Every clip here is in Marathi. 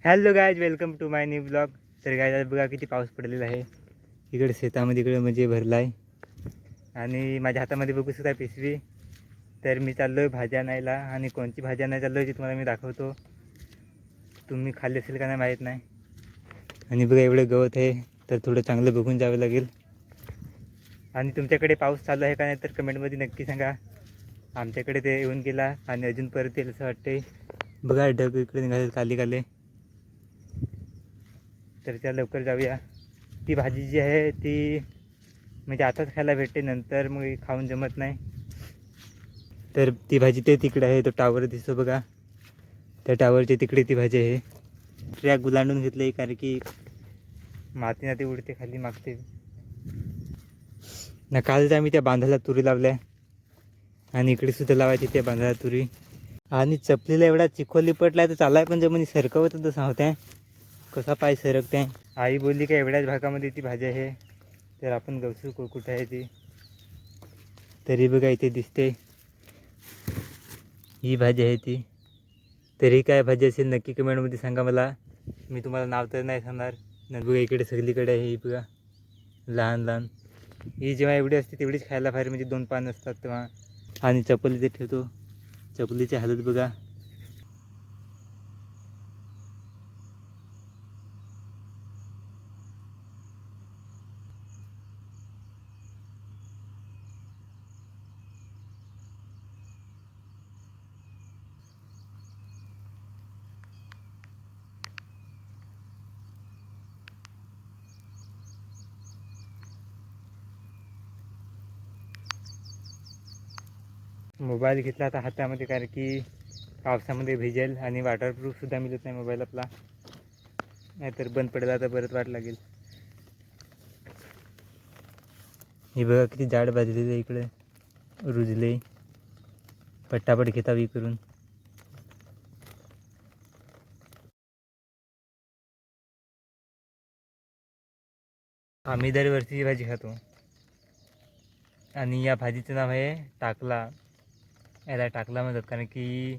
Hello guys, welcome to my new blog. तर गायज आज बघा किती पाऊस पडलेला आहे. इकडे शेतामध्ये इकडे म्हणजे भरला आहे आणि माझ्या हातामध्ये बघू सुद्धा पिशवी. तर मी चाललो आहे भाज्या आणायला आणि कोणती भाज्या नाही चाललो आहे ती तुम्हाला मी दाखवतो. तुम्ही खाल्ली असेल का नाही माहीत नाही. आणि बघा एवढं गवत आहे तर थोडं चांगलं बघून जावं लागेल. आणि तुमच्याकडे पाऊस चालू आहे का नाही तर कमेंटमध्ये नक्की सांगा. आमच्याकडे ते येऊन गेला आणि अजून परत येईल असं वाटते. बघा ढग इकडे निघाले काले काले. तर त्या लवकर जाऊया. ती भाजी जी आहे ती म्हणजे आताच खायला भेटते, नंतर मग खाऊन जमत नाही. तर ती भाजी ते तिकडे आहे, तो टावर दिसतो बघा, त्या टावरच्या तिकडे ती भाजी आहे. ट्रॅक गुलांडून घेतलं आहे कारण की माती नाती उडते खाली मागते ना. कालच आम्ही त्या बांधाला तुरी लावल्या आणि इकडे सुद्धा लावायची त्या बांधाला तुरी. आणि चपलीला एवढा चिखोली पटला तर चालाय पण जमिनी सरकवत तसं होत्या, कसा पाय सरकते. आई बोलली का एवढ्याच भागामध्ये ती भाजी आहे. तर आपण गवसू कुठे आहे ती. तरी बघा इथे दिसते ही भाजी आहे ती. तरी काय भाजी असेल नक्की कमेंटमध्ये सांगा मला. मी तुम्हाला नाव तर नाही सांगणार. नाही बघा इकडे सगळीकडे आहे ही बघा लहान लहान. ही जेव्हा एवढी असते तेवढीच खायला फार म्हणजे 2 पान असतात तेव्हा. आणि चपली ते ठेवतो, चपलीची हालत बघा. मोबाईल घेतला आता हातामध्ये कारण की पावसामध्ये भिजेल आणि वॉटरप्रूफसुद्धा मिळत नाही मोबाईल आपला. नाहीतर बंद पडला तर परत वाट लागेल. हे बघा किती जाड भाजलेले इकडे रुजले. पट्टापट घेतावी करून. आम्ही दरवर्षी ही भाजी खातो आणि या भाजीचं नाव आहे टाकला. याला टाकला म्हणतात कारण की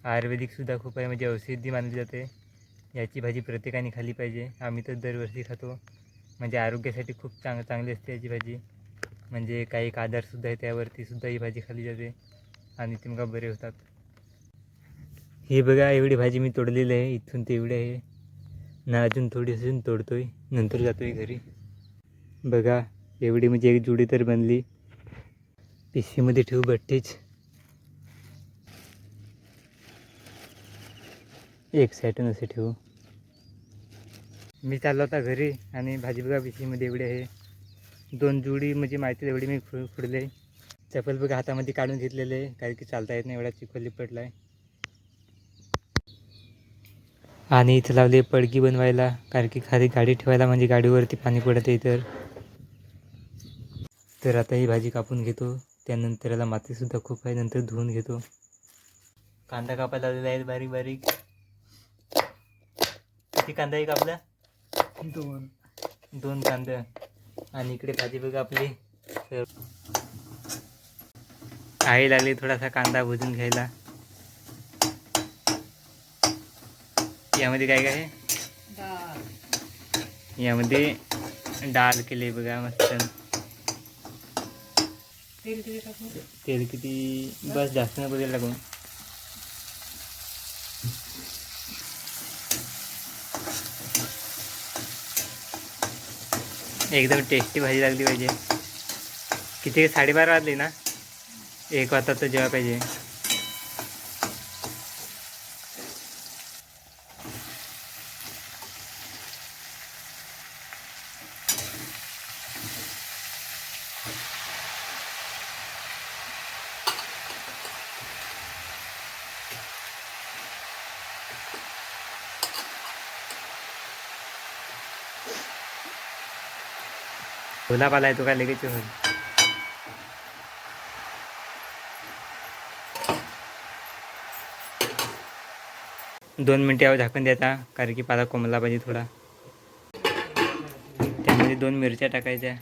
आयुर्वेदिकसुद्धा खूप आहे, म्हणजे औषधी मानली जाते. याची भाजी प्रत्येकाने खाल्ली पाहिजे. आम्ही तर दरवर्षी खातो, म्हणजे आरोग्यासाठी खूप चांगली असते याची भाजी. म्हणजे काही एक आजारसुद्धा आहे त्यावरतीसुद्धा ही भाजी खाल्ली जाते आणि ते मग बरे होतात. ही बघा एवढी भाजी मी तोडलेली आहे, इथून ते एवढी आहे ना. अजून थोडी अजून तोडतोय, नंतर जातोय घरी. बघा एवढी म्हणजे एक जुडी तर बनली. पिशवीमध्ये ठेवू बट्टीच एक साईडून असे ठेवू. मी चाललो होता घरी आणि भाजी बघा पिशवीमध्ये एवढी आहे. 2 जुडी म्हणजे माहिती एवढी मी फुडले. चप्पल बघा हातामध्ये काढून घेतलेले आहे कारण की चालता येत नाही, एवढा चिखोली पडला आहे. आणि इथं लावले पडकी बनवायला कारण की खाली गाडी ठेवायला, म्हणजे गाडीवरती पाणी पडत आहे. तर आता ही भाजी कापून घेतो. त्यानंतर याला मातीसुद्धा खूप आहे, नंतर धुवून घेतो. कांदा कापायला लावलेला आहे बारीक बारीक. किती कांदा आहे कापला? 2 कांदा. आणि इकडे भाजी बघा आपली. तर आई लागली थोडासा कांदा भुजून घ्यायला. यामध्ये काय काय आहे? यामध्ये डाळ केली बघा मस्त. तेल किती बस, जास्त नको तेल लागून. एकदम टेस्टी भाजी लागली पाहिजे. किती 12:30 वाजले ना, 1 वाजता तर जेव्हा पाहिजे. फुला पाला आहे तो काय लगेच होईल. 2 मिनटं यावर झाकून द्यायचा कारण की पाला कोंबला पाहिजे थोडा. त्यामध्ये 2 मिरच्या टाकायच्या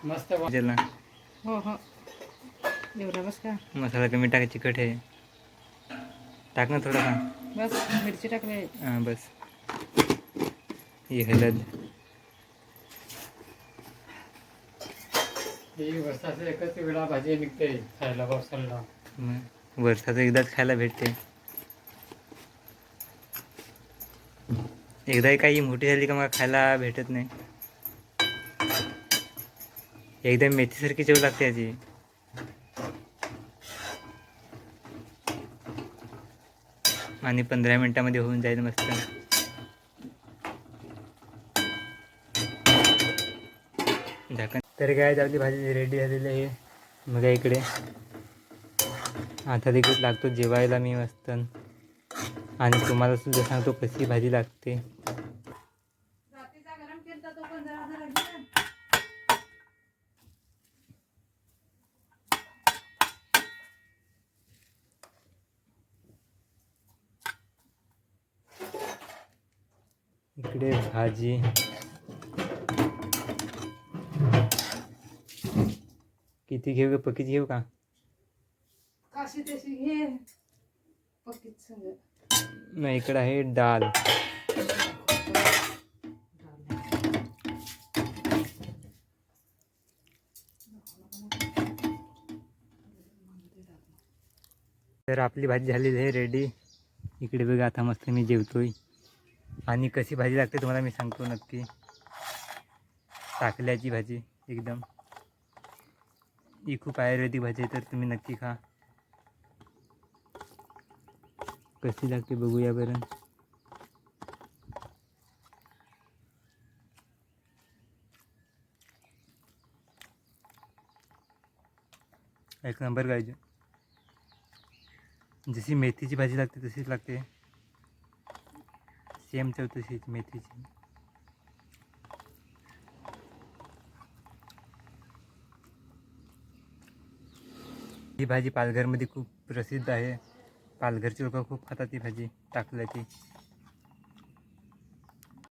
मस्त भाजीला. हो हो एवढा बस का मसाला कमी टाकायची, तिखट आहे. टाक ना थोडासा. बस मिरची टाकले. हां बस. ही हळद. ही वर्षाचं एकच वेळा भाजी निघते खायला पावसाळ्याला. वर्षाचं एकदाच खायला भेटते. एकदा काही मोठी झाली का मग खायला भेटत नाही. एकदम मेथीसारखी चव लागते याची. आणि 15 मिनिटामध्ये होऊन जाईल मस्त. झाकण. तर काय आपली भाजी रेडी झालेली आहे. मग इकडे आता तिकडे लागतो जेवायला मी मस्त. आणि तुम्हाला सुद्धा सांगतो कशी भाजी लागते. इकडे भाजी. किती घेऊ का? पकीच घेऊ का? काशी तशी घे. पकीच सगळं. नाही इकडे आहे डाळ. तर आपली भाजी झालेली आहे रेडी. इकडे बघा आता मस्त मी जेवतोय. आणि कशी भाजी लागते तुम्हाला मी सांगतो नक्की. टाकल्याची भाजी एकदम. ही खूप आयुर्वेदिक भाजी आहे तर तुम्ही नक्की खा. कशी लागते बघूया बरं. एक नंबर गायची. जशी मेथीची भाजी लागते तशीच लागते. सेम चव तशीच मेथीची. ही भाजी पालघरमध्ये खूप प्रसिद्ध आहे. पालघरची लोक खूप खातात ही भाजी टाकल्याची.